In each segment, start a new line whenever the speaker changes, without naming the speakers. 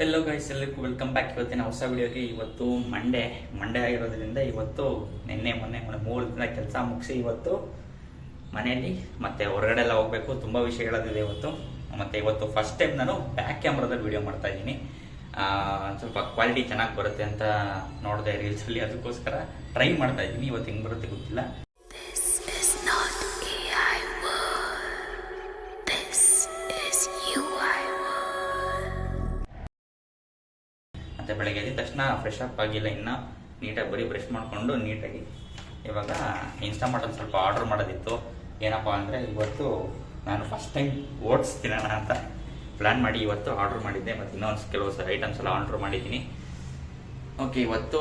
Hello guys, ಎಲ್ಲರಿಗೂ welcome back. ಇವತ್ತಿನ ಹೊಸ ವಿಡಿಯೋಗೆ. ಇವತ್ತು ಮಂಡೇ ಆಗಿರೋದ್ರಿಂದ ಇವತ್ತು ನಿನ್ನೆ ಮೊನ್ನೆ 3 ದಿನ ಕೆಲಸ ಮುಗಿಸಿ ಇವತ್ತು ಮನೆಯಲ್ಲಿ ಮತ್ತೆ ಹೊರಗಡೆ ಎಲ್ಲ ಹೋಗಬೇಕು. ತುಂಬ ವಿಷಯಗಳದಿದೆ ಇವತ್ತು. ಮತ್ತು ಇವತ್ತು ಫಸ್ಟ್ ಟೈಮ್ ನಾನು ಬ್ಯಾಕ್ ಕ್ಯಾಮ್ರಾದಲ್ಲಿ ವಿಡಿಯೋ ಮಾಡ್ತಾ ಇದ್ದೀನಿ. ಸ್ವಲ್ಪ ಕ್ವಾಲಿಟಿ ಚೆನ್ನಾಗಿ ಬರುತ್ತೆ ಅಂತ ನೋಡಿದೆ ರೀಲ್ಸಲ್ಲಿ, ಅದಕ್ಕೋಸ್ಕರ ಟ್ರೈ ಮಾಡ್ತಾ ಇದ್ದೀನಿ. ಇವತ್ತು ಹೆಂಗೆ ಬರುತ್ತೆ ಗೊತ್ತಿಲ್ಲ. ಮತ್ತು ಬೆಳಗ್ಗೆ ಎದ್ದ ತಕ್ಷಣ ಫ್ರೆಶ್ ಅಪ್ ಆಗಿಲ್ಲ, ಇನ್ನು ನೀಟಾಗಿ ಬರೀ ಬ್ರಷ್ ಮಾಡಿಕೊಂಡು ನೀಟಾಗಿ ಇವಾಗ ಇನ್ಸ್ಟಾಮಾರ್ಟಲ್ಲಿ ಸ್ವಲ್ಪ ಆರ್ಡ್ರ್ ಮಾಡೋದಿತ್ತು. ಏನಪ್ಪ ಅಂದರೆ ಇವತ್ತು ನಾನು ಫಸ್ಟ್ ಟೈಮ್ ಓಟ್ಸ್ ತಿನ್ನೋಣ ಅಂತ ಪ್ಲ್ಯಾನ್ ಮಾಡಿ ಇವತ್ತು ಆರ್ಡ್ರ್ ಮಾಡಿದ್ದೆ. ಮತ್ತು ಇನ್ನೊಂದು ಕೆಲವು ಐಟಮ್ಸ್ ಎಲ್ಲ ಆರ್ಡ್ರ್ ಮಾಡಿದ್ದೀನಿ. ಓಕೆ, ಇವತ್ತು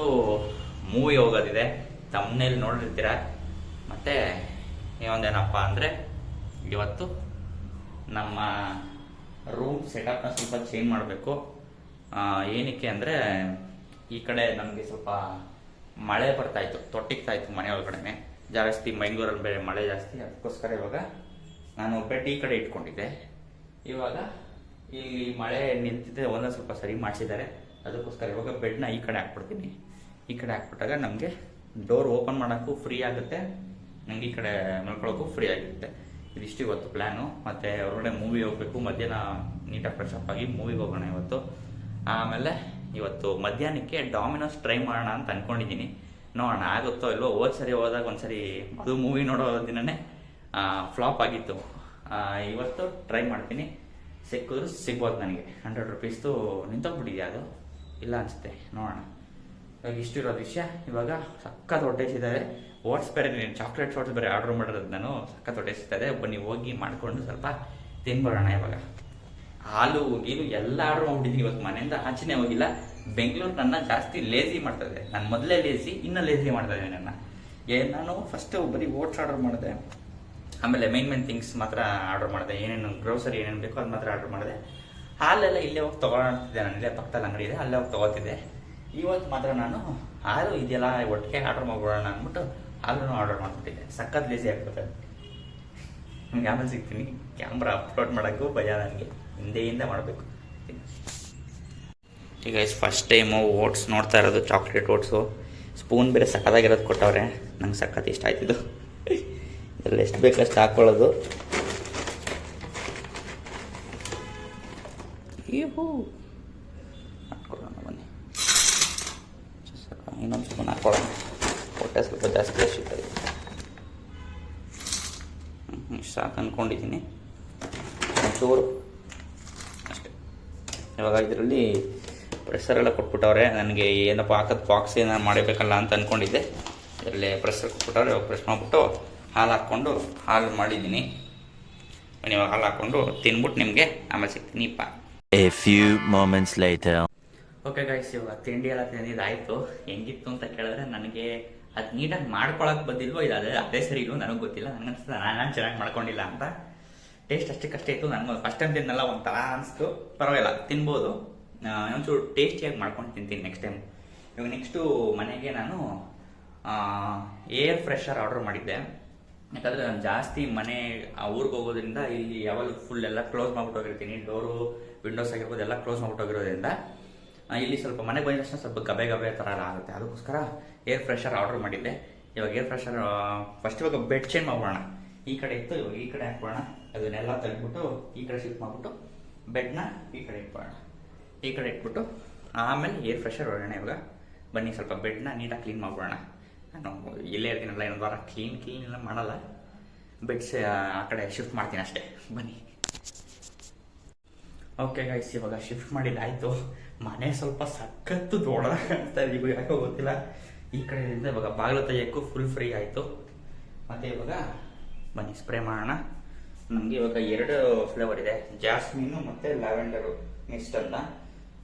ಮೂವಿ ಹೋಗೋದಿದೆ, ತಮ್ಮನೇಲಿ ನೋಡಿರ್ತೀರ. ಮತ್ತು ಇನ್ನೊಂದೇನಪ್ಪ ಅಂದರೆ ಇವತ್ತು ನಮ್ಮ ರೂಮ್ ಸೆಟಪ್ನ ಸ್ವಲ್ಪ ಚೇಂಜ್ ಮಾಡಬೇಕು. ಏನಕ್ಕೆ ಅಂದರೆ ಈ ಕಡೆ ನಮಗೆ ಸ್ವಲ್ಪ ಮಳೆ ಬರ್ತಾಯಿತ್ತು, ತೊಟ್ಟಿಗ್ತಾಯಿತ್ತು ಮನೆ ಒಳಗಡೆ ಜಾಸ್ತಿ. ಬೆಂಗಳೂರಲ್ಲಿ ಬೇರೆ ಮಳೆ ಜಾಸ್ತಿ, ಅದಕ್ಕೋಸ್ಕರ ಇವಾಗ ನಾನು ಬೆಡ್ ಈ ಕಡೆ ಇಟ್ಕೊಂಡಿದ್ದೆ. ಇವಾಗ ಇಲ್ಲಿ ಮಳೆ ನಿಂತಿದ್ದೆ, ಒಂದೊಂದು ಸ್ವಲ್ಪ ಸರಿ ಮಾಡಿಸಿದ್ದಾರೆ. ಅದಕ್ಕೋಸ್ಕರ ಇವಾಗ ಬೆಡ್ನ ಈ ಕಡೆ ಹಾಕ್ಬಿಡ್ತೀನಿ. ಈ ಕಡೆ ಹಾಕ್ಬಿಟ್ಟಾಗ ನಮಗೆ ಡೋರ್ ಓಪನ್ ಮಾಡೋಕ್ಕೂ ಫ್ರೀ ಆಗುತ್ತೆ, ನನಗೆ ಈ ಕಡೆ ಮಲ್ಕೊಳ್ಳೋಕ್ಕೂ ಫ್ರೀ ಆಗಿರುತ್ತೆ. ಇದಿಷ್ಟು ಇವತ್ತು ಪ್ಲ್ಯಾನು. ಮತ್ತು ಹೊರಗಡೆ ಮೂವಿ ಹೋಗಬೇಕು, ಮಧ್ಯಾಹ್ನ ನೀಟಾಗಿ ಫ್ರೆಶ್ ಅಪ್ ಆಗಿ ಮೂವಿಗೆ ಹೋಗೋಣ ಇವತ್ತು. ಆಮೇಲೆ ಇವತ್ತು ಮಧ್ಯಾಹ್ನಕ್ಕೆ ಡಾಮಿನೋಸ್ ಟ್ರೈ ಮಾಡೋಣ ಅಂತ ಅಂದ್ಕೊಂಡಿದ್ದೀನಿ. ನೋಡೋಣ ಆಗುತ್ತೋ ಇಲ್ವೋ. ಸರಿ ಹೋದಾಗ ಒಂದ್ಸರಿ ಅದು ಮೂವಿ ನೋಡೋ ದಿನನೇ ಫ್ಲಾಪ್ ಆಗಿತ್ತು. ಇವತ್ತು ಟ್ರೈ ಮಾಡ್ತೀನಿ, ಸಿಕ್ಕಿದ್ರು ಸಿಗ್ಬೋದು. ನನಗೆ 100 ರೂಪೀಸ್ದು ನಿಂತೋಗ್ಬಿಟ್ಟಿದೆ, ಅದು ಇಲ್ಲ ಅನಿಸುತ್ತೆ. ನೋಡೋಣ. ಇವಾಗ ಇಷ್ಟು ಇರೋದು ವಿಷಯ. ಇವಾಗ ಸಖತ್ ಹೊಟ್ಟೆಸಿದ್ದಾರೆ. ಓಟ್ಸ್ ಬೇರೆ, ಚಾಕ್ಲೇಟ್ ಓಟ್ಸ್ ಬೇರೆ ಆರ್ಡ್ರ್ ಮಾಡಿರೋದು ನಾನು. ಸಖತ್ ಹೊಟ್ಟೆಸಿದ್ದಾರೆ. ಬನ್ನಿ ಹೋಗಿ ಮಾಡಿಕೊಂಡು ಸ್ವಲ್ಪ ತಿನ್ಬರೋಣ. ಇವಾಗ ಹಾಲು ಗೀಲು ಎಲ್ಲ ಆರ್ಡ್ರ್ ಮಾಡ್ಬಿಟ್ಟಿದ್ದೀನಿ. ಇವತ್ತು ಮನೆಯಿಂದ ಆಚೆನೇ ಹೋಗಿಲ್ಲ. ಬೆಂಗಳೂರು ನನ್ನ ಜಾಸ್ತಿ ಲೇಸಿ ಮಾಡ್ತಾಯಿದೆ. ನಾನು ಮೊದಲೇ ಲೇಸಿ, ಇನ್ನೂ ಲೇಸಿ ಮಾಡ್ತಾಯಿದ್ದೀನಿ ನನ್ನ. ನಾನು ಫಸ್ಟು ಬರೀ ಓಟ್ಸ್ ಆರ್ಡರ್ ಮಾಡಿದೆ, ಆಮೇಲೆ ಮೇನ್ ಥಿಂಗ್ಸ್ ಮಾತ್ರ ಆರ್ಡರ್ ಮಾಡಿದೆ. ಏನೇನು ಗ್ರೋಸರಿ ಏನೇನು ಬೇಕೋ ಅದು ಮಾತ್ರ ಆರ್ಡರ್ ಮಾಡಿದೆ. ಹಾಲೆಲ್ಲ ಇಲ್ಲೇ ಹೋಗಿ ತೊಗೊಳ್ತಿದ್ದೆ, ನಾನು ಇಲ್ಲೇ ಪಕ್ಕದಲ್ಲಿ ಅಂಗಡಿ ಇದೆ, ಅಲ್ಲೇ ಹೋಗಿ ತೊಗೋತಿದ್ದೆ. ಇವತ್ತು ಮಾತ್ರ ನಾನು ಹಾಲು ಇದೆಯಲ್ಲ ಒಟ್ಟಿಗೆ ಆರ್ಡರ್ ಮಾಡ್ಬಿಡೋಣ ಅಂದ್ಬಿಟ್ಟು ಹಾಲನ್ನು ಆರ್ಡರ್ ಮಾಡಿಬಿಟ್ಟಿದ್ದೆ. ಸಖತ್ ಲೇಸಿ ಆಗ್ಬಿಡ್ತದೆ. ನಿಮ್ಗೆ ಆಮೇಲೆ ಸಿಗ್ತೀನಿ. ಕ್ಯಾಮ್ರಾ ಅಪ್ಲೋಡ್ ಮಾಡೋಕ್ಕೂ ಭಯ ನನಗೆ, ಹಿಂದೆಯಿಂದ ಮಾಡಬೇಕು. ಈಗ ಫಸ್ಟ್ ಟೈಮು ಓಟ್ಸ್ ನೋಡ್ತಾ ಇರೋದು, ಚಾಕ್ಲೇಟ್ ಓಟ್ಸು. ಸ್ಪೂನ್ ಬೇರೆ ಸಖತ್ತಾಗಿರೋದು ಕೊಟ್ಟವ್ರೆ, ನಂಗೆ ಸಖತ್ ಇಷ್ಟ ಆಯ್ತಿದ್ದು. ಇದರಲ್ಲಿ ಎಷ್ಟು ಬೇಕಷ್ಟು ಹಾಕ್ಕೊಳ್ಳೋದು. ಹಾಕ್ಕೊಳ್ಳೋಣ ಬನ್ನಿ. ಇನ್ನೊಂದು ಸ್ಪೂನ್ ಹಾಕ್ಕೊಳ್ಳೋಣ, ಹೊಟ್ಟೆ ಸ್ವಲ್ಪ ಜಾಸ್ತಿ ಸಿಗ್ತದೆ. ಇಷ್ಟು ಸಾಕು ಅಂದ್ಕೊಂಡಿದ್ದೀನಿ, ಒಂಚೂರು ಅಷ್ಟೇ. ಇವಾಗ ಇದರಲ್ಲಿ ಪ್ರೆಷರೆಲ್ಲ ಕೊಟ್ಬಿಟ್ಟವ್ರೆ ನನಗೆ. ಏನಪ್ಪ ಹಾಕೋದು ಬಾಕ್ಸ್ ಏನಾರು ಮಾಡಬೇಕಲ್ಲ ಅಂತ ಅಂದ್ಕೊಂಡಿದ್ದೆ. ಇದರಲ್ಲಿ ಪ್ರೆಷರ್ ಕೊಟ್ಬಿಟ್ಟವ್ರೆ. ಇವಾಗ ಪ್ರೆಸ್ ಮಾಡಿಬಿಟ್ಟು ಹಾಲು ಹಾಕ್ಕೊಂಡು ಹಾಲು ಮಾಡಿದ್ದೀನಿ. ಇವಾಗ ಹಾಲು ಹಾಕ್ಕೊಂಡು ತಿನ್ಬಿಟ್ಟು ನಿಮಗೆ ಆಮೇಲೆ ಸಿಗ್ತೀನಿಪ್ಪ.
A few moments later.
Okay guys, ಇವಾಗ ತಿಂಡಿ ಎಲ್ಲ ತಿಂದಿದ್ದಾಯಿತು. ಹೆಂಗಿತ್ತು ಅಂತ ಕೇಳಿದ್ರೆ ನನಗೆ ಅದು ನೀಟಾಗಿ ಮಾಡ್ಕೊಳಕ್ಕೆ ಬಂದಿಲ್ವೋ, ಇದು ಅದೇ ಸರಿ ಇಲ್ವೋ ನನಗೆ ಗೊತ್ತಿಲ್ಲ. ನನಗೆ ಅನಿಸ್ತದೆ ನಾನು ಚೆನ್ನಾಗಿ ಮಾಡ್ಕೊಂಡಿಲ್ಲ ಅಂತ. ಟೇಸ್ಟ್ ಅಷ್ಟೇ ಇತ್ತು. ನನಗೆ ಫಸ್ಟ್ ಟೈಮ್ ತಿನ್ನಲ್ಲ, ಒಂಥರ ಅನಿಸ್ತು. ಪರವಾಗಿಲ್ಲ, ತಿನ್ಬೋದು. ಒಂಚೂರು ಟೇಸ್ಟಿಯಾಗಿ ಮಾಡ್ಕೊಂಡು ತಿಂತೀನಿ ನೆಕ್ಸ್ಟ್ ಟೈಮ್. ಇವಾಗ ನೆಕ್ಸ್ಟು ಮನೆಗೆ ನಾನು ಏರ್ ಫ್ರೆಶರ್ ಆರ್ಡರ್ ಮಾಡಿದ್ದೆ. ಯಾಕಂದರೆ ನಾನು ಜಾಸ್ತಿ ಊರಿಗೆ ಹೋಗೋದ್ರಿಂದ ಇಲ್ಲಿ ಯಾವಾಗ ಫುಲ್ ಎಲ್ಲ ಕ್ಲೋಸ್ ಮಾಡ್ಬಿಟ್ಟು ಹೋಗಿರ್ತೀನಿ. ಡೋರು, ವಿಂಡೋಸ್ ಆಗಿರ್ಬೋದು ಎಲ್ಲ ಕ್ಲೋಸ್ ಮಾಡ್ಬಿಟ್ಟು ಹೋಗಿರೋದ್ರಿಂದ ಇಲ್ಲಿ ಸ್ವಲ್ಪ ಮನೆಗೆ ಬಂದ ತಕ್ಷಣ ಸ್ವಲ್ಪ ಗಬೆ ಥರ ಎಲ್ಲ ಆಗುತ್ತೆ. ಅದಕ್ಕೋಸ್ಕರ ಏರ್ ಫ್ರೆಶರ್ ಆರ್ಡರ್ ಮಾಡಿದ್ದೆ. ಇವಾಗ ಏರ್ ಫ್ರೆಶರ್ ಫಸ್ಟ್ ಇವಾಗ ಬೆಡ್ ಚೇಂಜ್ ಮಾಡೋಣ. ಈ ಕಡೆ ಇತ್ತು, ಇವಾಗ ಈ ಕಡೆ ಹಾಕ್ಬೋಣ. ಅದನ್ನೆಲ್ಲ ತೆಗೆದ್ಬಿಟ್ಟು ಈ ಕಡೆ ಶಿಫ್ಟ್ ಮಾಡಿಬಿಟ್ಟು ಬೆಡ್ನ ಈ ಕಡೆ ಇಟ್ಬೋಣ. ಈ ಕಡೆ ಇಟ್ಬಿಟ್ಟು ಆಮೇಲೆ ಏರ್ ಫ್ರೆಶರ್ ಹೊಡೋಣ. ಇವಾಗ ಬನ್ನಿ ಸ್ವಲ್ಪ ಬೆಡ್ನ ನೀಟಾಗಿ ಕ್ಲೀನ್ ಮಾಡ್ಬೋಣ. ನಾನು ಇಲ್ಲೇ ಇರ್ತೀನಲ್ಲ, ಇನ್ನೊಂದು ವಾರ ಕ್ಲೀನ್ ಎಲ್ಲ ಮಾಡಲ್ಲ. ಬೆಡ್ಸ್ ಆ ಕಡೆ ಶಿಫ್ಟ್ ಮಾಡ್ತೀನಿ ಅಷ್ಟೇ. ಬನ್ನಿ. ಓಕೆ ಗೈಸ್, ಇವಾಗ ಶಿಫ್ಟ್ ಮಾಡಿದ್ದಾಯಿತು. ಮನೆ ಸ್ವಲ್ಪ ಸಖತ್ತು ದೊಡ್ಡದಾಗಿ ಕಾಣಿಸ್ತಾ ಇದೆ. ಇವಾಗ ಯಾಕೋ ಗೊತ್ತಿಲ್ಲ. ಈ ಕಡೆಯಿಂದ ಇವಾಗ ಬಾಗಿಲು ತೆಗಿಯೋಕ್ಕೂ ಫುಲ್ ಫ್ರೀ ಆಯಿತು. ಮತ್ತು ಇವಾಗ ಬನ್ನಿ ಸ್ಪ್ರೇ ಮಾಡೋಣ. ನಮಗೆ ಇವಾಗ 2 ಫ್ಲೇವರ್ ಇದೆ, ಜಾಸ್ಮಿನು ಮತ್ತು ಲ್ಯಾವೆಂಡರು ಮಿಸ್ಟ್ ಅಂತ.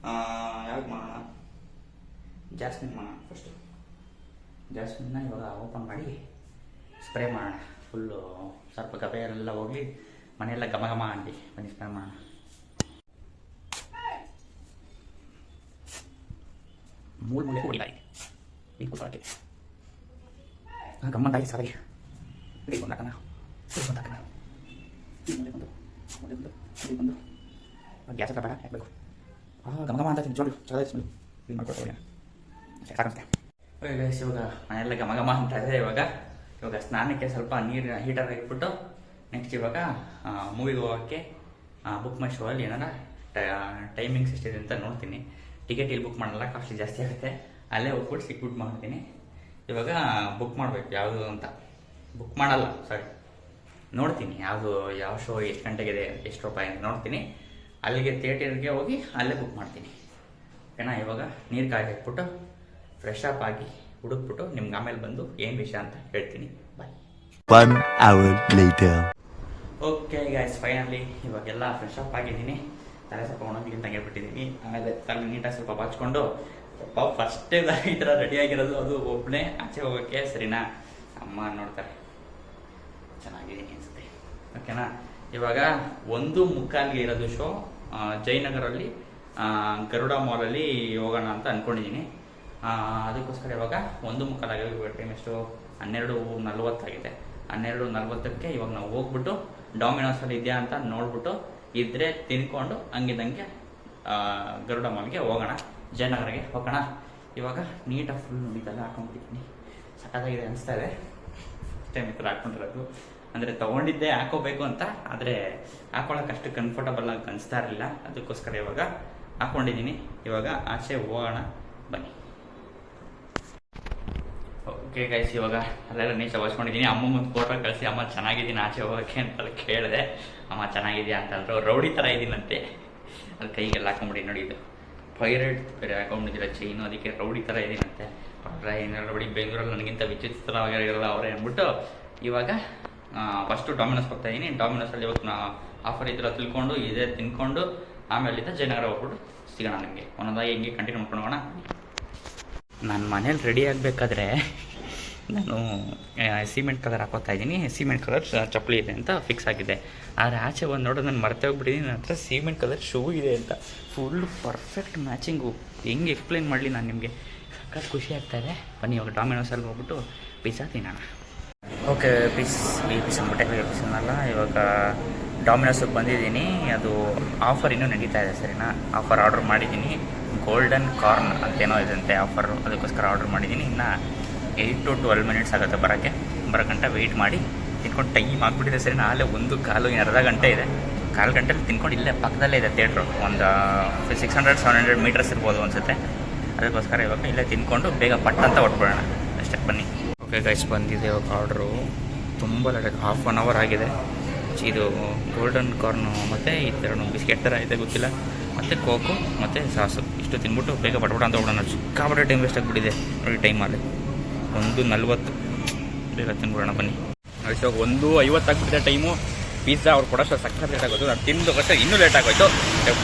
ಯಾವ್ದು ಮಾಡೋಣ? ಜಾಸ್ಮಿನ್ ಮಾಡೋಣ ಫಸ್ಟು. ಜಾಸ್ಮಿನ್ನ ಇವಾಗ ಓಪನ್ ಮಾಡಿ ಸ್ಪ್ರೇ ಮಾಡೋಣ. ಫುಲ್ಲು ಸ್ವಲ್ಪ ಗಬೆಯೆಲ್ಲ ಹೋಗಿ ಮನೆಯೆಲ್ಲ ಘಮ ಅಂಡಿ. ಬನ್ನಿ ಸ್ಪ್ರೇ ಮಾಡೋಣ. ಮೂಲೆ ಹೊಡಿಲಾಯಿ ಇದು ಕೂತಾಕೆ ಗಮ್ಮಂತಾಗಿ ಸಾರಿ ಹಿಡಿಕೊಂಡಾಕಣ ಗ್ಯಾಸ್ ಹತ್ರ ಬೇಡ ಹಾಕಬೇಕು. ಗಮಗಮ ಅಂತ ನಿಜವಾಗ್ಲೂ ಚೆನ್ನಾಗಿ ಇದು ಮಾಡ್ಕೊಡ್ತಾರೆ ಸಾಕಂತೆ. ಓಕೆ ಗೈಸ್, ಇವಾಗ ಮನೆಯೆಲ್ಲ ಘಮಘಮ ಅಂತ ಇದೆ. ಇವಾಗ ಸ್ನಾನಕ್ಕೆ ಸ್ವಲ್ಪ ನೀರು ಹೀಟರ್ ಇಟ್ಬಿಟ್ಟು ನೆಕ್ಸ್ಟ್ ಇವಾಗ ಮೂವಿಗೆ ಹೋಗೋಕ್ಕೆ ಬುಕ್ ಮೈ ಶೋ ಅಲ್ಲಿ ಏನಾರ ಟೈಮಿಂಗ್ಸ್ ಎಷ್ಟಿದೆ ಅಂತ ನೋಡ್ತೀನಿ. ಟಿಕೆಟ್ ಇಲ್ಲಿ ಬುಕ್ ಮಾಡಲ್ಲ, ಕಾಸ್ಟ್ಲಿ ಜಾಸ್ತಿ ಆಗುತ್ತೆ. ಅಲ್ಲೇ ಹೋಗ್ಬಿಟ್ಟು ಸಿಕ್ಬಿಟ್ಟು ಮಾಡ್ತೀನಿ. ಇವಾಗ ಬುಕ್ ಮಾಡಬೇಕು ಯಾವುದು ಅಂತ. ಬುಕ್ ಮಾಡಲ್ಲ, ಸಾರಿ, ನೋಡ್ತೀನಿ ಯಾವ ಶೋ ಎಷ್ಟು ಗಂಟೆಗಿದೆ, ಎಷ್ಟು ರೂಪಾಯಿ ಅಂತ ನೋಡ್ತೀನಿ. ಅಲ್ಲಿಗೆ ಥಿಯೇಟರ್ಗೆ ಹೋಗಿ ಅಲ್ಲೇ ಬುಕ್ ಮಾಡ್ತೀನಿ. ಓಕೆನಾ? ಇವಾಗ ನೀರು ಕಾಯಿ ಹಾಕ್ಬಿಟ್ಟು ಫ್ರೆಶ್ ಅಪ್ ಆಗಿ ಹುಡುಕ್ಬಿಟ್ಟು ನಿಮ್ಗೆ ಆಮೇಲೆ ಬಂದು ಏನು ವಿಷಯ ಅಂತ ಹೇಳ್ತೀನಿ. ಬಾಯ್.
1 hour later.
Okay guys, finally ಇವಾಗೆಲ್ಲ ಫ್ರೆಶ್ ಅಪ್ ಆಗಿದ್ದೀನಿ. ತಲೆ ಸ್ವಲ್ಪ ಒಣಗಲಿ ಅಂತ ಹೇಳ್ಬಿಟ್ಟಿದ್ದೀನಿ. ಆಮೇಲೆ ತಲೆ ನೀಟಾಗಿ ಸ್ವಲ್ಪ ಬಾಚ್ಕೊಂಡು ಫಸ್ಟೇ ಈ ಥರ ರೆಡಿಯಾಗಿರೋದು, ಅದು ಒಬ್ಬನೇ ಆಚೆ ಹೋಗೋಕ್ಕೆ. ಸರಿನಾ? ಅಮ್ಮ ನೋಡ್ತಾರೆ ಚೆನ್ನಾಗಿದ್ದೀನಿ ಅನಿಸುತ್ತೆ. ಓಕೆನಾ? ಇವಾಗ 1:45ಗೆ ಇರೋದು ಶೋ. ಜಯನಗರಲ್ಲಿ ಗರುಡ ಮಾಲಲ್ಲಿ ಹೋಗೋಣ ಅಂತ ಅಂದ್ಕೊಂಡಿದ್ದೀನಿ. ಅದಕ್ಕೋಸ್ಕರ ಇವಾಗ 1:45 ಆಗಿದೆ. ಇವಾಗ ಟೈಮ್ ಎಷ್ಟು? 12:40 12:40ಕ್ಕೆ ಇವಾಗ ನಾವು ಹೋಗ್ಬಿಟ್ಟು ಡಾಮಿನೋಸಲ್ಲಿ ಇದೆಯಾ ಅಂತ ನೋಡ್ಬಿಟ್ಟು ಇದ್ರೆ ತಿನ್ಕೊಂಡು ಹಂಗಿದ್ದಂಗೆ ಗರುಡ ಮಾಲ್ಗೆ ಹೋಗೋಣ, ಜಯನಗರಗೆ ಹೋಗೋಣ. ಇವಾಗ ನೀಟಾಗಿ ಫುಲ್ ಇದೆಲ್ಲ ಹಾಕೊಂಡ್ಬಿಟ್ಟಿದ್ದೀನಿ. ಸಖತ್ತಾಗಿದೆ ಅನಿಸ್ತಾ ಇದೆ. ಟೈಮ್ ಈ ಥರ ಹಾಕ್ಕೊಂಡಿರೋದು ಅಂದರೆ ತೊಗೊಂಡಿದ್ದೆ ಹಾಕೋಬೇಕು ಅಂತ, ಆದರೆ ಹಾಕೊಳ್ಳೋಕೆ ಅಷ್ಟು ಕಂಫರ್ಟಬಲ್ ಆಗಿ ಅನಿಸ್ತಾ ಇರಲಿಲ್ಲ. ಅದಕ್ಕೋಸ್ಕರ ಇವಾಗ ಹಾಕ್ಕೊಂಡಿದ್ದೀನಿ. ಇವಾಗ ಆಚೆ ಹೋಗೋಣ, ಬನ್ನಿ. ಓಕೆ ಗೈಸ್, ಇವಾಗ ಅಲ್ಲೆಲ್ಲ ನೀಟಾಗಿ ಬಳಸ್ಕೊಂಡಿದ್ದೀನಿ. ಅಮ್ಮ ಒಂದು ಫೋಟೋ ಕಳಿಸಿ, ಅಮ್ಮ ಚೆನ್ನಾಗಿದ್ದೀನಿ ಆಚೆ ಹೋಗೋಕ್ಕೆ ಅಂತ ಕೇಳಿದೆ. ಅಮ್ಮ ಚೆನ್ನಾಗಿದೆಯಾ ಅಂತಂದ್ರು. ರೌಡಿ ಥರ ಇದ್ದೀನಂತೆ. ಅದು ಕೈಗೆಲ್ಲ ಹಾಕೊಂಬಿಡಿ ನೋಡಿ. ಇದು ಪೈರೇಟ್ ಬೇರೆ ಹಾಕೊಂಡ್ಬಿಟ್ಟಿಲ್ಲ ಚೈನು, ಅದಕ್ಕೆ ರೌಡಿ ಥರ ಇದ್ದೀನಂತೆ. ಏನಾರು ರೌಡಿ ಬೆಂಗಳೂರಲ್ಲಿ ನನಗಿಂತ ವಿಚಿತ್ರವಾಗಿರಲ್ಲ ಅವರೇ ಅಂದ್ಬಿಟ್ಟು ಇವಾಗ ಫಸ್ಟು ಡಾಮಿನೋಸ್ ಹೋಗ್ತಾ ಇದ್ದೀನಿ. ಡಾಮಿನೋಸಲ್ಲಿ ಇವತ್ತು ಆಫರ್ ಇದ್ರೆ ತಿಳ್ಕೊಂಡು ಇದೇ ತಿನ್ಕೊಂಡು ಆಮೇಲಿಂದ ಜಯನಗರ ಹೋಗ್ಬಿಟ್ಟು ಸಿಗೋಣ. ನಿಮಗೆ ಒಂದೊಂದಾಗಿ ಹಿಂಗೆ ಕಂಟಿನ್ಯೂ ಮಾಡ್ಕೊಂಡು ಹೋಗೋಣ. ನಾನು ಮನೇಲಿ ರೆಡಿ ಆಗಬೇಕಾದ್ರೆ ನಾನು ಸಿಮೆಂಟ್ ಕಲರ್ ಹಾಕೋತಾ ಇದ್ದೀನಿ. ಸಿಮೆಂಟ್ ಕಲರ್ ಚಪ್ಪಲಿ ಇದೆ ಅಂತ ಫಿಕ್ಸ್ ಆಗಿದೆ. ಆದರೆ ಆಚೆ ಬಂದು ನೋಡೋದು ನಾನು ಮರ್ತೇ ಹೋಗ್ಬಿಟ್ಟಿದ್ದೀನಿ. ನನ್ನ ಹತ್ರ ಸಿಮೆಂಟ್ ಕಲರ್ ಶೂ ಇದೆ ಅಂತ. Full perfect matching. ಹೆಂಗೆ ಎಕ್ಸ್ಪ್ಲೈನ್ ಮಾಡಲಿ ನಾನು ನಿಮಗೆ? ಸಖತ್ ಖುಷಿ ಆಗ್ತಾಯಿದೆ. ಬನ್ನಿ ಇವಾಗ ಡಾಮಿನೋಸಲ್ಲಿ ಹೋಗ್ಬಿಟ್ಟು ಪಿಜ್ಜಾ ತಿನ್ನೋಣ. Okay, piece ಅಂದ್ಬಿಟ್ಟೆ. ಪೀಸನ್ನಲ್ಲ, ಇವಾಗ ಡಾಮಿನೋಸಿಗೆ ಬಂದಿದ್ದೀನಿ. ಅದು ಆಫರ್ ಇನ್ನೂ ನಡೀತಾ ಇದೆ. ಸರಿನಾ? ಆಫರ್ ಆರ್ಡ್ರ್ ಮಾಡಿದ್ದೀನಿ. ಗೋಲ್ಡನ್ ಕಾರ್ನ್ ಅಂತೇನೋ ಇದಂತೆ ಆಫರು. ಅದಕ್ಕೋಸ್ಕರ ಆರ್ಡ್ರ್ ಮಾಡಿದ್ದೀನಿ. ಇನ್ನು 8 to 12 minutes ಆಗುತ್ತೆ ಬರೋ ಗಂಟೆ ವೆಯ್ಟ್ ಮಾಡಿ ತಿನ್ಕೊಂಡು ಟೈಮ್ ಆಗಿಬಿಟ್ಟಿದೆ. ಸರಿ, ನಾಳೆ 1:15 ಅರ್ಧ ಗಂಟೆ ಇದೆ. 1/4 ಗಂಟೆಲಿ ತಿನ್ಕೊಂಡು ಇಲ್ಲೇ ಪಕ್ಕದಲ್ಲೇ ಇದೆ ಥಿಯೇಟ್ರು. ಒಂದು 600-700 ಮೀಟರ್ಸ್ ಇರ್ಬೋದು ಅನಿಸುತ್ತೆ. ಅದಕ್ಕೋಸ್ಕರ ಇವಾಗ ಇಲ್ಲೇ ತಿನ್ಕೊಂಡು ಬೇಗ ಪಟ್ ಅಂತ ಹೊಟ್ಬಿಡೋಣ ಅಷ್ಟೇ. ಬನ್ನಿ. ಓಕೆ ಗೈಸ್, ಬಂದಿದೆ ಇವಾಗ ಆರ್ಡ್ರು. ತುಂಬ ಲೇಟ್, 1/2 hour ಆಗಿದೆ. ಇದು ಗೋಲ್ಡನ್ ಕಾರ್ನು ಮತ್ತು ಈ ಥರ ಬಿಸ್ಕೆಟ್ ಥರ ಇದೆ, ಗೊತ್ತಿಲ್ಲ, ಮತ್ತು ಕೋಕು ಮತ್ತು ಸಾಸು. ಇಷ್ಟು ತಿನ್ಬಿಟ್ಟು ಬೇಗ ಪಟ್ಬಿಡ ಅಂತ ಹೋಗೋಣ. ಸಿಕ್ಕಾಪಟ್ಟೆ ಟೈಮ್ ವೇಸ್ಟ್ ಆಗಿಬಿಟ್ಟಿದೆ ನೋಡಿ. ಟೈಮಲ್ಲಿ 1:40 ಬೇಗ ತಿನ್ಬಿಡೋಣ ಬನ್ನಿ. ಇವಾಗ 1:50 ಆಗಿಬಿಟ್ಟಿದೆ ಟೈಮು. ಪಿಜ್ಜಾ ಅವ್ರು ಕೊಡೋಷ್ಟು ಸಕ್ಕತ್ ಲೇಟ್ ಆಗೋದು. ನಾನು ತಿಂದು ಇನ್ನೂ ಲೇಟ್ ಆಗೋಯ್ತು.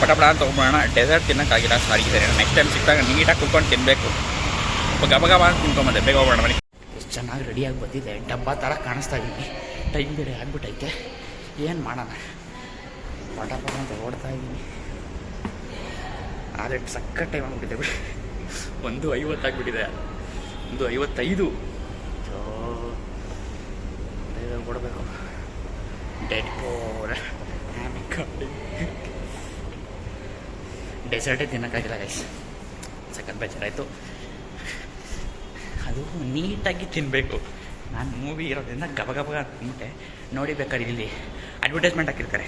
ಪಟಪಡ ಅಂತ ತೊಗೊಂಬೋಣ. ಡೆಸರ್ಟ್ ತಿನ್ನೋಕ್ಕಾಗಿಲ್ಲ, ಸಾರಿ. ಸರಿ, ನೆಕ್ಸ್ಟ್ ಟೈಮ್ ಸಿಕ್ಕಾಗ ನೀಟಾಗಿ ಕುತ್ಕೊಂಡು ತಿನ್ನಬೇಕು. ಗಬ ಅಂತ ತಿನ್ಕೊಂಬಂದೆ. ಬೇಗ ಹೋಗೋಣ ಬನ್ನಿ. ಎಷ್ಟು ಚೆನ್ನಾಗಿ ರೆಡಿಯಾಗಿ ಬಂದಿದೆ. ಡಬ್ಬ ಥರ ಕಾಣಿಸ್ತಾ ಇದ್ದೀನಿ. ಟೈಮ್ ಬೇರೆ ಆಗ್ಬಿಟ್ಟೈತೆ. ಏನು ಮಾಡೋಣ? ಪಟಪಡ ಅಂತ ಓಡ್ತಾ ಇದ್ದೀನಿ. ಆದರೆ ಸಕ್ಕ ಟೈಮ್ ಆಗಿಬಿಟ್ಟಿದೆ. 1:50 ಆಗಿಬಿಟ್ಟಿದೆ. 1:55 ಬೇಗ ಕೊಡಬೇಕು. ಡೆಡ್ ಪೋರ್ ಡೆಸರ್ಟೇ ತಿನ್ನೋಕ್ಕಾಗಿಲ್ಲ ಗೈಸ್. ಸಖತ್ ಬೇಜಾರಾಯಿತು. ಅದು ನೀಟಾಗಿ ತಿನ್ನಬೇಕು. ನಾನು ಮೂವಿ ಇರೋದ್ರಿಂದ ಗಬಗಬ ತಿಂತೆ ನೋಡಿ. ಬೇಕಾದ್ರೆ ಇಲ್ಲಿ ಅಡ್ವರ್ಟೈಸ್ಮೆಂಟ್ ಹಾಕಿರ್ತಾರೆ.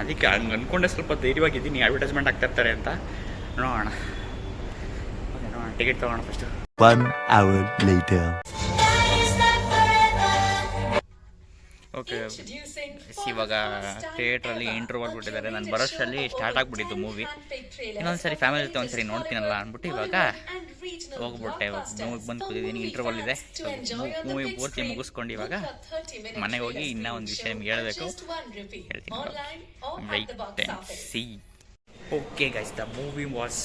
ಅದಕ್ಕೆ ಹಂಗೆ ಅಂದ್ಕೊಂಡೆ ಸ್ವಲ್ಪ ಧೈರ್ಯವಾಗಿದ್ದೀನಿ. ಅಡ್ವರ್ಟೈಸ್ಮೆಂಟ್ ಹಾಕ್ತಿರ್ತಾರೆ ಅಂತ. ನೋಡೋಣ. ಓಕೆ, ನೋಡೋಣ. ಟಿಕೆಟ್ ತೊಗೋಣ ಫಸ್ಟು.
1 hour later.
ಓಕೆ, ಇವಾಗ ಥಿಯೇಟ್ರಲ್ಲಿ ಇಂಟರ್ವಲ್ ಬಿಟ್ಟಿದ್ದಾರೆ. ನಾನು ಬರೋಷ್ಟರಲ್ಲಿ ಸ್ಟಾರ್ಟ್ ಆಗಿಬಿಟ್ಟಿದ್ದು ಮೂವಿ. ಇನ್ನೊಂದು ಸರಿ ಫ್ಯಾಮಿಲಿ ಜೊತೆ ಒಂದು ಸರಿ ನೋಡ್ತೀನಲ್ಲ ಅಂದ್ಬಿಟ್ಟು ಇವಾಗ ಹೋಗ್ಬಿಟ್ಟೆ. ಮೂವಿಗೆ ಬಂದು ಕೂತಿದ್ದೀನಿ. ಇಂಟರ್ವಲ್ ಇದೆ. ಮೂವಿ ಪೂರ್ತಿ ಮುಗಿಸ್ಕೊಂಡು ಇವಾಗ ಮನೆಗೆ ಹೋಗಿ ಇನ್ನೂ ಒಂದು ವಿಷಯ ನಿಮ್ಗೆ ಹೇಳಬೇಕು. ಹೇಳ್ತೀನಿ, wait and see. Okay guys, the movie was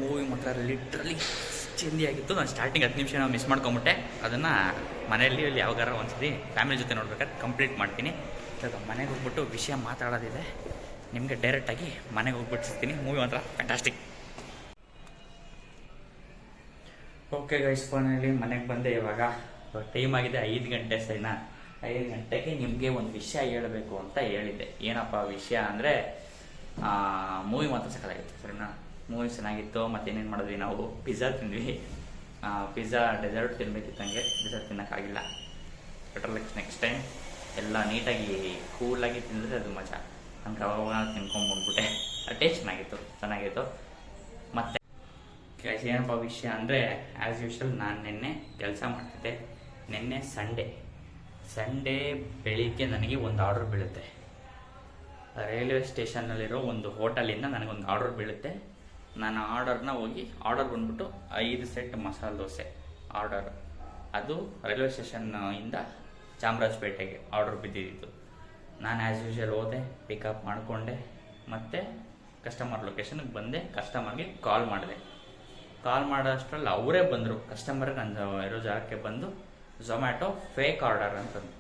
movie ಮಾತ್ರ ಲಿಟ್ರಲಿ ಚೆಂದಿಯಾಗಿತ್ತು. ನಾನು ಸ್ಟಾರ್ಟಿಂಗ್ 10 ನಿಮಿಷ ಮಿಸ್ ಮಾಡ್ಕೊಂಬಿಟ್ಟೆ. ಅದನ್ನು ಮನೆಯಲ್ಲಿ ಇಲ್ಲಿ ಯಾವಾಗಾರ ಒಂದ್ಸತಿ ಫ್ಯಾಮಿಲಿ ಜೊತೆ ನೋಡ್ಬೇಕಾದ್ರೆ ಕಂಪ್ಲೀಟ್ ಮಾಡ್ತೀನಿ. ಇವಾಗ ಮನೆಗೆ ಹೋಗ್ಬಿಟ್ಟು ವಿಷಯ ಮಾತಾಡೋದಿದೆ. ನಿಮಗೆ ಡೈರೆಕ್ಟಾಗಿ ಮನೆಗೆ ಹೋಗ್ಬಿಟ್ಟು ಸಿಗ್ತೀನಿ. ಮೂವಿ ಮಾತ್ರ ಫ್ಯಾಂಟಾಸ್ಟಿಕ್. ಓಕೆ ಗೈಸ್, ಫೋನಲ್ಲಿ ಮನೆಗೆ ಬಂದೆ. ಇವಾಗ ಟೈಮ್ ಆಗಿದೆ 5 ಗಂಟೆ. ಸರಿನಾ? 5 ಗಂಟೆಗೆ ನಿಮಗೆ ಒಂದು ವಿಷಯ ಹೇಳಬೇಕು ಅಂತ ಹೇಳಿದ್ದೆ. ಏನಪ್ಪ ವಿಷಯ ಅಂದರೆ ಮೂವಿ ಮಾತ್ರ ಸಕ್ಕತ್ತಾಗಿತ್ತು ಸರಿನಾ. ಮೂವಿ ಚೆನ್ನಾಗಿತ್ತು. ಮತ್ತು ಏನೇನು ಮಾಡಿದ್ವಿ ನಾವು, ಪಿಜ್ಜಾ ತಿಂದ್ವಿ. ಪಿಜ್ಜಾ ಡೆಸರ್ಟ್ ತಿನ್ಬೇಕಿತ್ತು, ಹಂಗೆ ಡೆಸರ್ಟ್ ತಿನ್ನೋಕ್ಕಾಗಿಲ್ಲ. ಬೆಟರ್ ನೆಕ್ಸ್ಟ್ ಟೈಮ್ ಎಲ್ಲ ನೀಟಾಗಿ ಕೂಲಾಗಿ ತಿಂದರೆ ಅದು ಮಜಾ. ಹಂಗೆ ಅವಾಗ ತಿನ್ಕೊಂಡ್ಬಂದ್ಬಿಟ್ಟೆ. ಟೇಸ್ಟ್ ಚೆನ್ನಾಗಿತ್ತು. ಮತ್ತು ಏನಪ್ಪ ವಿಷಯ ಅಂದರೆ ಆ್ಯಸ್ ಯೂಶ್ವಲ್ ನಾನು ನಿನ್ನೆ ಕೆಲಸ ಮಾಡ್ತಿದ್ದೆ. ನಿನ್ನೆ ಸಂಡೇ ಬೆಳಿಗ್ಗೆ ನನಗೆ ಒಂದು ಆರ್ಡರ್ ಬೀಳುತ್ತೆ. ರೈಲ್ವೆ ಸ್ಟೇಷನ್ನಲ್ಲಿರೋ ಒಂದು ಹೋಟೆಲಿಂದ ನನಗೊಂದು ಆರ್ಡರ್ ಬೀಳುತ್ತೆ. ನಾನು ಆರ್ಡರ್ನ ಹೋಗಿ ಆರ್ಡರ್ ಬಂದ್ಬಿಟ್ಟು 5 ಸೆಟ್ ಮಸಾಲೆ ದೋಸೆ ಆರ್ಡರ್. ಅದು ರೈಲ್ವೆ ಸ್ಟೇಷನ್ನಿಂದ ಚಾಮರಾಜಪೇಟೆಗೆ ಆರ್ಡರ್ ಬಿದ್ದಿದ್ದು. ನಾನು ಆ್ಯಸ್ ಯೂಶ್ವಲ್ ಹೋದೆ, ಪಿಕಪ್ ಮಾಡಿಕೊಂಡೆ, ಮತ್ತು ಕಸ್ಟಮರ್ ಲೊಕೇಶನ್ಗೆ ಬಂದೆ. ಕಸ್ಟಮರ್ಗೆ ಕಾಲ್ ಮಾಡಿದೆ. ಕಾಲ್ ಮಾಡೋಷ್ಟರಲ್ಲಿ ಅವರೇ ಬಂದರು. ಕಸ್ಟಮರ್ ನನ್ನ ಇರೋ ಜಾಗಕ್ಕೆ ಬಂದು ಝೊಮ್ಯಾಟೊ ಫೇಕ್ ಆರ್ಡರ್ ಅಂತಂದು.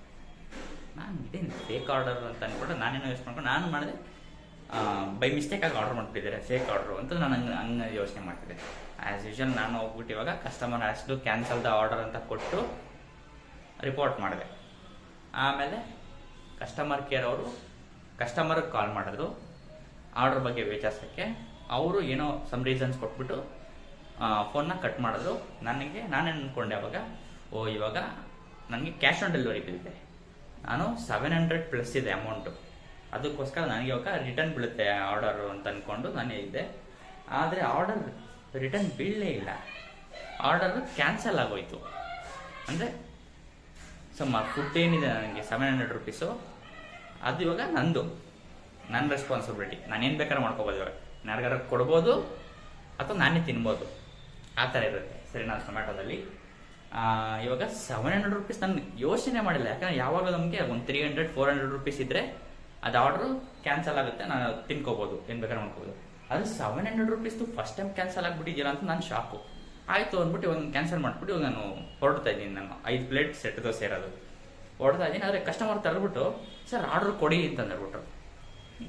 ನಾನು ಇದೇನು ಫೇಕ್ ಆರ್ಡರ್ ಅಂತ ಅಂದ್ಬಿಟ್ಟು ನಾನೇನೋ ಯೂಸ್ ಮಾಡ್ಕೊಂಡು ನಾನು ಮಾಡಿದೆ. ಬೈ ಮಿಸ್ಟೇಕಾಗಿ ಆರ್ಡರ್ ಮಾಡಿಬಿಟ್ಟಿದ್ದಾರೆ ಫೇಕ್ ಆರ್ಡ್ರು ಅಂತ ನಾನು ಹಂಗೆ ಯೋಚನೆ ಮಾಡ್ತಿದ್ದೆ. ಆ್ಯಸ್ ಯೂಶ್ವಲ್ ನಾನು ಹೋಗ್ಬಿಟ್ಟು ಇವಾಗ ಕಸ್ಟಮರ್ ಅಷ್ಟು ಕ್ಯಾನ್ಸಲ್ ದ ಆರ್ಡರ್ ಅಂತ ಕೊಟ್ಟು ರಿಪೋರ್ಟ್ ಮಾಡಿದೆ. ಆಮೇಲೆ ಕಸ್ಟಮರ್ ಕೇರ್ ಅವರು ಕಸ್ಟಮರ್ಗೆ ಕಾಲ್ ಮಾಡಿದ್ರು ಆರ್ಡ್ರ್ ಬಗ್ಗೆ ವಿಚಾರಿಸೋಕ್ಕೆ. ಅವರು ಏನೋ ಸಮ್ ರೀಸನ್ಸ್ ಕೊಟ್ಬಿಟ್ಟು ಫೋನ್ನ ಕಟ್ ಮಾಡಿದ್ರು. ನಾನೇನು ಅಂದ್ಕೊಂಡೆ ಅವಾಗ, ಇವಾಗ ನನಗೆ ಕ್ಯಾಶ್ ಆನ್ ಡೆಲಿವರಿ ಬಿದ್ದಿದೆ. ನಾನು 700+ ಇದೆ ಅಮೌಂಟು. ಅದಕ್ಕೋಸ್ಕರ ನನಗೆ ಇವಾಗ ರಿಟರ್ನ್ ಬೀಳುತ್ತೆ ಆರ್ಡರು ಅಂತ ಅಂದ್ಕೊಂಡು ನಾನೇ ಇದ್ದೆ. ಆದರೆ ಆರ್ಡರ್ ರಿಟರ್ನ್ ಬೀಳಲೇ ಇಲ್ಲ. ಆರ್ಡರ್ ಕ್ಯಾನ್ಸಲ್ ಆಗೋಯ್ತು. ಅಂದರೆ ಫುಡ್ ಏನಿದೆ ನನಗೆ 700 ರೂಪೀಸು, ಅದು ಇವಾಗ ನನ್ನ ರೆಸ್ಪಾನ್ಸಿಬಿಲಿಟಿ. ನಾನೇನು ಬೇಕಾದ್ರೂ ಮಾಡ್ಕೋಬೋದು. ಇವಾಗ ಯಾರಿಗಾರ ಕೊಡ್ಬೋದು ಅಥವಾ ನಾನೇ ತಿನ್ಬೋದು, ಆ ಥರ ಇರುತ್ತೆ ಸರಿ. ನಾನು ಝೊಮ್ಯಾಟೊದಲ್ಲಿ ಇವಾಗ 700 ರೂಪೀಸ್ ನಾನು ಯೋಚನೆ ಮಾಡಿಲ್ಲ. ಯಾಕಂದರೆ ಯಾವಾಗಲೂ ನಮಗೆ ಒಂದು 300-400 ರೂಪೀಸ್ ಇದ್ದರೆ ಅದು ಆರ್ಡ್ರು ಕ್ಯಾನ್ಸಲ್ ಆಗುತ್ತೆ, ನಾನು ತಿನ್ಕೋಬೋದು, ಏನು ಬೇಕಾದ್ರೂ ಮಾಡ್ಕೋಬೋದು. ಅದು 700 ರೂಪೀಸ್ದು ಫಸ್ಟ್ ಟೈಮ್ ಕ್ಯಾನ್ಸಲ್ ಆಗಿಬಿಟ್ಟಿದ್ದೀರಾ ಅಂತ ನಾನು ಶಾಕು ಆಯಿತು ಅಂದ್ಬಿಟ್ಟು ಇವಾಗ ಕ್ಯಾನ್ಸಲ್ ಮಾಡಿಬಿಟ್ಟು ಇವಾಗ ನಾನು ಹೊರಡ್ತಾ ಇದ್ದೀನಿ. ನಾನು 5 ಪ್ಲೇಟ್ ಸೆಟ್ ದೋಸೆ ಇರೋದು ಹೊರಡ್ತಾ ಇದ್ದೀನಿ. ಆದರೆ ಕಸ್ಟಮರ್ ತಳ್ಬಿಟ್ಟು ಸರ್ ಆರ್ಡ್ರ್ ಕೊಡಿ ಅಂತ ಅಂದ್ಬಿಟ್ರು.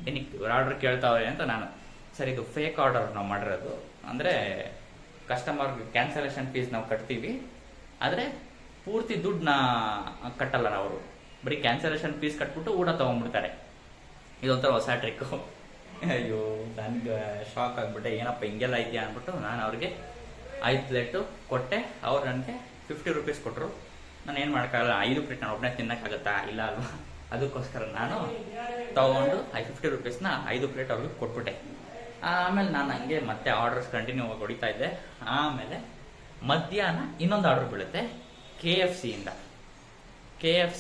ಏನಕ್ಕೆ ಆರ್ಡ್ರ್ ಕೇಳ್ತಾವ್ರೆ ಅಂತ ನಾನು, ಸರ್ ಇದು ಫೇಕ್ ಆರ್ಡರ್ ನಾವು ಮಾಡಿರೋದು. ಅಂದರೆ ಕಸ್ಟಮರ್ಗೆ ಕ್ಯಾನ್ಸಲೇಷನ್ ಫೀಸ್ ನಾವು ಕಟ್ತೀವಿ, ಆದರೆ ಪೂರ್ತಿ ದುಡ್ಡನ್ನ ಕಟ್ಟಲ್ಲ ಅವರು. ಬರೀ ಕ್ಯಾನ್ಸಲೇಷನ್ ಫೀಸ್ ಕಟ್ಬಿಟ್ಟು ಊಟ ತೊಗೊಂಡ್ಬಿಡ್ತಾರೆ. ಇದೊಂಥರ ಹೊಸ ಟ್ರಿಕ್ಕು. ಅಯ್ಯೋ ನನಗೆ ಶಾಕ್ ಆಗಿಬಿಟ್ಟೆ, ಏನಪ್ಪ ಹಿಂಗೆಲ್ಲ ಇದೆಯಾ ಅಂದ್ಬಿಟ್ಟು ನಾನು ಅವ್ರಿಗೆ 5 ಪ್ಲೇಟು ಕೊಟ್ಟೆ. ಅವ್ರು ನನಗೆ 50 ರೂಪೀಸ್ ಕೊಟ್ಟರು. ನಾನು ಏನು ಮಾಡೋಕ್ಕಾಗಲ್ಲ, 5 ಪ್ಲೇಟ್ ನಾನು ಒಬ್ಬನೇ ತಿನ್ನೋಕ್ಕಾಗತ್ತಾ, ಇಲ್ಲ ಅಲ್ವಾ. ಅದಕ್ಕೋಸ್ಕರ ನಾನು ತೊಗೊಂಡು 50 ರೂಪೀಸ್ನ 5 ಪ್ಲೇಟ್ ಅವ್ರಿಗೆ ಕೊಟ್ಬಿಟ್ಟೆ. ಆಮೇಲೆ ನಾನು ಹಂಗೆ ಮತ್ತೆ ಆರ್ಡರ್ಸ್ ಕಂಟಿನ್ಯೂ ಆಗಿ ಹೊಡಿತಾ ಇದ್ದೆ. ಆಮೇಲೆ ಮಧ್ಯಾಹ್ನ ಇನ್ನೊಂದು ಆರ್ಡ್ರ್ ಬೀಳುತ್ತೆ KFC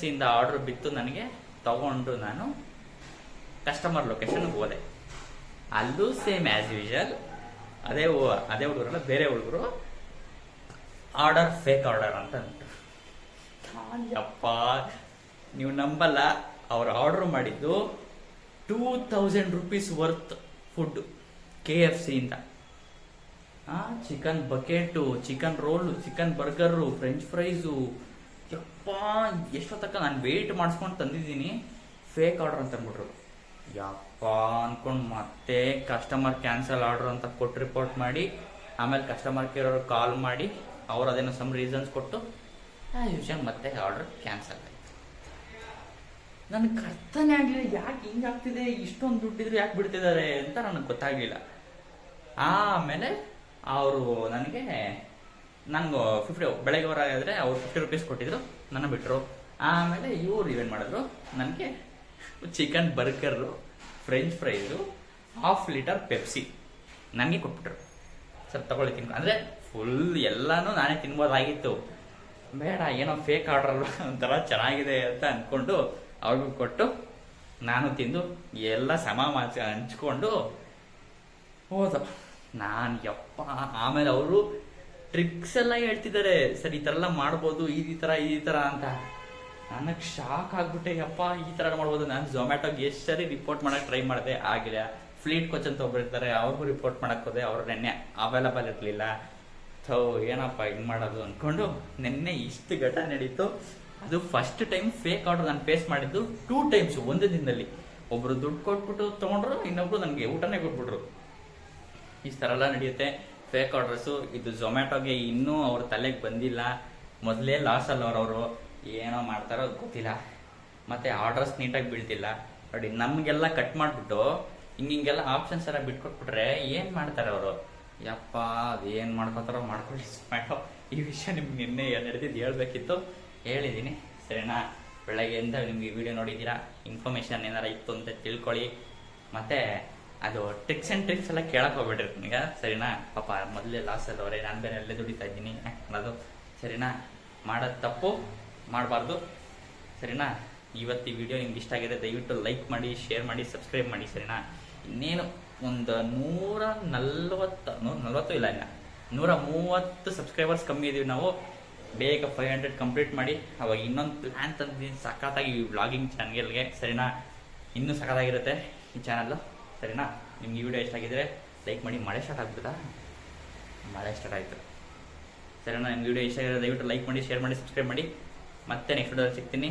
ಇಂದ ಆರ್ಡ್ರ್ ಬಿತ್ತು ನನಗೆ. ತಗೊಂಡು ನಾನು ಕಸ್ಟಮರ್ ಲೊಕೇಶನ್ಗೆ ಹೋದೆ. ಅಲ್ಲೂ ಸೇಮ್ ಆ್ಯಸ್ ಯೂಶುವಲ್ ಅದೇ ಹುಡುಗರಲ್ಲ, ಬೇರೆ ಹುಡುಗರು ಆರ್ಡರ್ ಫೇಕ್ ಆರ್ಡರ್ ಅಂತ ಅಂದ್ಬಿಟ್ಟು. ಯಪ್ಪ ನೀವು ನಂಬಲ್ಲ, ಅವ್ರು ಆರ್ಡ್ರ್ ಮಾಡಿದ್ದು 2000 ರೂಪೀಸ್ ವರ್ತ್ ಫುಡ್ KFC ಇಂದ. Chicken bucket, chicken roll, chicken burger, french fries. ಯಪ್ಪ ಎಷ್ಟೊತ್ತಕ್ಕ ನಾನು ವೆಯ್ಟ್ ಮಾಡಿಸ್ಕೊಂಡು ತಂದಿದ್ದೀನಿ, ಫೇಕ್ ಆರ್ಡರ್ ಅಂತ ಅಂದ್ಬಿಟ್ರು. ಯಪ್ಪ ಅಂದ್ಕೊಂಡು ಮತ್ತೆ ಕಸ್ಟಮರ್ ಕ್ಯಾನ್ಸಲ್ ಆರ್ಡರ್ ಅಂತ ಕೊಟ್ಟು ರಿಪೋರ್ಟ್ ಮಾಡಿ, ಆಮೇಲೆ ಕಸ್ಟಮರ್ ಕೇರ್ ಅವ್ರಿಗೆ ಕಾಲ್ ಮಾಡಿ ಅವ್ರು ಅದೇನೋ ಸಮ್ ರೀಸನ್ಸ್ ಕೊಟ್ಟು ಯೂಶಲ್ ಮತ್ತೆ ಆರ್ಡರ್ ಕ್ಯಾನ್ಸಲ್ ಆಯಿತು. ನನಗೆ ಅರ್ಥನೇ ಆಗಲಿಲ್ಲ, ಯಾಕೆ ಹಿಂಗಾಗ್ತಿದೆ, ಇಷ್ಟೊಂದು ದುಡ್ಡಿದ್ರು ಯಾಕೆ ಬಿಡ್ತಿದ್ದಾರೆ ಅಂತ ನನಗೆ ಗೊತ್ತಾಗಲಿಲ್ಲ. ಆಮೇಲೆ ಅವರು ನನಗೆ 50 ಬೆಳಗ್ಗೆ ಹೊರಾಗಿದ್ರೆ ಅವ್ರು 50 ರೂಪೀಸ್ ಕೊಟ್ಟಿದ್ರು, ನನ್ನ ಬಿಟ್ಟರು. ಆಮೇಲೆ ಇವ್ರು ಇವೇನು ಮಾಡಿದ್ರು, ನನಗೆ chicken burger, french fries, 1/2 litre Pepsi ನನಗೆ ಕೊಟ್ಬಿಟ್ರು. ಸರ್ ತಗೊಳ್ಳಿ ತಿನ್ಕೊ ಅಂದರೆ ಫುಲ್ ಎಲ್ಲನೂ ನಾನೇ ತಿನ್ಬೋದಾಗಿತ್ತು. ಬೇಡ, ಏನೋ ಫೇಕ್ ಆರ್ಡರ್ ಒಂಥರ ಚೆನ್ನಾಗಿದೆ ಅಂತ ಅಂದ್ಕೊಂಡು ಅವ್ರಿಗೂ ಕೊಟ್ಟು ನಾನು ತಿಂದು ಎಲ್ಲ ಹಂಚ್ಕೊಂಡು ಹೋದ ನಾನು. ಯಪ್ಪ ಆಮೇಲೆ ಅವರು ಟ್ರಿಕ್ಸ್ ಎಲ್ಲ ಹೇಳ್ತಿದ್ದಾರೆ, ಸರ್ ಈ ಥರ ಎಲ್ಲ ಮಾಡ್ಬೋದು, ಈ ಥರ ಅಂತ. ನನಗೆ ಶಾಕ್ ಆಗ್ಬಿಟ್ಟೆ. ಯಪ್ಪ ಈ ಥರ ಮಾಡ್ಬೋದು. ನಾನು ಝೊಮ್ಯಾಟೋಗೆ ಎಷ್ಟು ಸರಿ ರಿಪೋರ್ಟ್ ಮಾಡೋಕ್ಕೆ ಟ್ರೈ ಮಾಡಿದೆ, ಆಗಿಲ್ಲ. ಫ್ಲೀಟ್ ಕೋಚ್ ಅಂತ ಒಬ್ಬರಿರ್ತಾರೆ, ಅವ್ರಿಗೂ ರಿಪೋರ್ಟ್ ಮಾಡೋಕ್ಕೆ ಹೋದೆ, ಅವ್ರು ನೆನ್ನೆ ಅವೈಲಬಲ್ ಇರಲಿಲ್ಲ. ಏನಪ್ಪ ಹಿಂಗೆ ಮಾಡೋದು ಅಂದ್ಕೊಂಡು ನೆನ್ನೆ ಇಷ್ಟು ಘಟನೆ ನಡೀತು. ಅದು ಫಸ್ಟ್ ಟೈಮ್ ಫೇಕ್ ಆರ್ಡರ್ ನಾನು ಫೇಸ್ ಮಾಡಿದ್ದು 2 ಟೈಮ್ಸ್ ಒಂದೇ ದಿನದಲ್ಲಿ. ಒಬ್ಬರು ದುಡ್ಡು ಕೊಟ್ಬಿಟ್ಟು ತೊಗೊಂಡ್ರು, ಇನ್ನೊಬ್ರು ನನಗೆ ಊಟನೇ ಕೊಟ್ಬಿಟ್ರು. ಈ ಥರ ಎಲ್ಲ ನಡೆಯುತ್ತೆ ಫೇಕ್ ಆರ್ಡರ್ಸು. ಇದು ಝೊಮ್ಯಾಟೋಗೆ ಇನ್ನೂ ಅವ್ರ ತಲೆಗೆ ಬಂದಿಲ್ಲ. ಮೊದಲೇ ಲಾಸಲ್ಲಿ ಅವರು ಏನೋ ಮಾಡ್ತಾರೋ ಗೊತ್ತಿಲ್ಲ. ಮತ್ತು ಆರ್ಡರ್ಸ್ ನೀಟಾಗಿ ಬೀಳ್ತಿಲ್ಲ ನೋಡಿ. ನಮಗೆಲ್ಲ ಕಟ್ ಮಾಡಿಬಿಟ್ಟು ಹಿಂಗೆಲ್ಲ ಆಪ್ಷನ್ಸ್ ಎಲ್ಲ ಬಿಟ್ಕೊಟ್ಬಿಟ್ರೆ ಏನು ಮಾಡ್ತಾರೆ ಅವರು? ಯಪ್ಪ ಅದೇನು ಮಾಡ್ಕೋತಾರೋ ಮಾಡ್ಕೊಳ್ಳಿ ಸ್ಮ್ಯಾಟೋ. ಈ ವಿಷಯ ನಿಮ್ಗೆ ನಿನ್ನೆ ನಡೆದಿದ್ದು ಹೇಳ್ಬೇಕಿತ್ತು, ಹೇಳಿದ್ದೀನಿ ಸರಿನಾ. ಬೆಳಗ್ಗೆಯಿಂದ ನಿಮ್ಗೆ ಈ ವಿಡಿಯೋ ನೋಡಿದ್ದೀರಾ, ಇನ್ಫಾರ್ಮೇಷನ್ ಏನಾರ ಇತ್ತು ಅಂತ ತಿಳ್ಕೊಳ್ಳಿ. ಮತ್ತು ಅದು ಟ್ರಿಕ್ಸ್ ಆ್ಯಂಡ್ ಟ್ರಿಕ್ಸ್ ಎಲ್ಲ ಕೇಳಕ್ಕೆ ಹೋಗ್ಬಿಟ್ರಿ ನನಗೆ ಸರಿನಾ. ಪಾಪ ಮೊದಲೇ ಲಾಸಲ್ಲಿ ಅವರೇ, ನಾನು ಬೇರೆ ಅಲ್ಲೇ ದುಡಿತಾ ಇದ್ದೀನಿ ಅನ್ನೋದು ಸರಿನಾ. ಮಾಡೋದು ತಪ್ಪು ಮಾಡಬಾರ್ದು ಸರಿನಾ. ಇವತ್ತು ಈ ವಿಡಿಯೋ ನಿಮ್ಗೆ ಇಷ್ಟ ಆಗಿದೆ ದಯವಿಟ್ಟು ಲೈಕ್ ಮಾಡಿ, ಶೇರ್ ಮಾಡಿ, ಸಬ್ಸ್ಕ್ರೈಬ್ ಮಾಡಿ ಸರಿನಾ. ಇನ್ನೇನು ಒಂದು 140 ಇಲ್ಲ, ಇನ್ನು 130 ಸಬ್ಸ್ಕ್ರೈಬರ್ಸ್ ಕಮ್ಮಿ ಇದೀವಿ ನಾವು. ಬೇಗ 500 ಕಂಪ್ಲೀಟ್ ಮಾಡಿ. ಅವಾಗ ಇನ್ನೊಂದು ಪ್ಲ್ಯಾನ್ ತಂದಿದ್ದೀನಿ ಸಖತ್ತಾಗಿ ಈ ವ್ಲಾಗಿಂಗ್ ಚಾನಲ್ಗೆ ಸರಿನಾ. ಇನ್ನೂ ಸಖತ್ತಾಗಿರುತ್ತೆ ಈ ಚಾನಲ್ಲು ಸರಿನಾ. ನಿಮ್ಗೆ ಈ ವಿಡಿಯೋ ಇಷ್ಟ ಆಗಿದ್ರೆ ಲೈಕ್ ಮಾಡಿ. ಮಳೆ ಸ್ಟಾರ್ಟ್ ಆಗ್ಬಿಡ್ತಾ? ಮಳೆ ಸ್ಟಾರ್ಟ್ ಆಯಿತು ಸರಿನಾ. ನಿಮ್ಗೆ ವಿಡಿಯೋ ಇಷ್ಟ ಆಗಿದ್ರೆ ದಯವಿಟ್ಟು ಲೈಕ್ ಮಾಡಿ, ಶೇರ್ ಮಾಡಿ, ಸಬ್ಸ್ಕ್ರೈಬ್ ಮಾಡಿ. ಮತ್ತೆ ನೆಕ್ಸ್ಟ್ ವಿಡಿಯೋದಲ್ಲಿ ಸಿಗ್ತೀನಿ.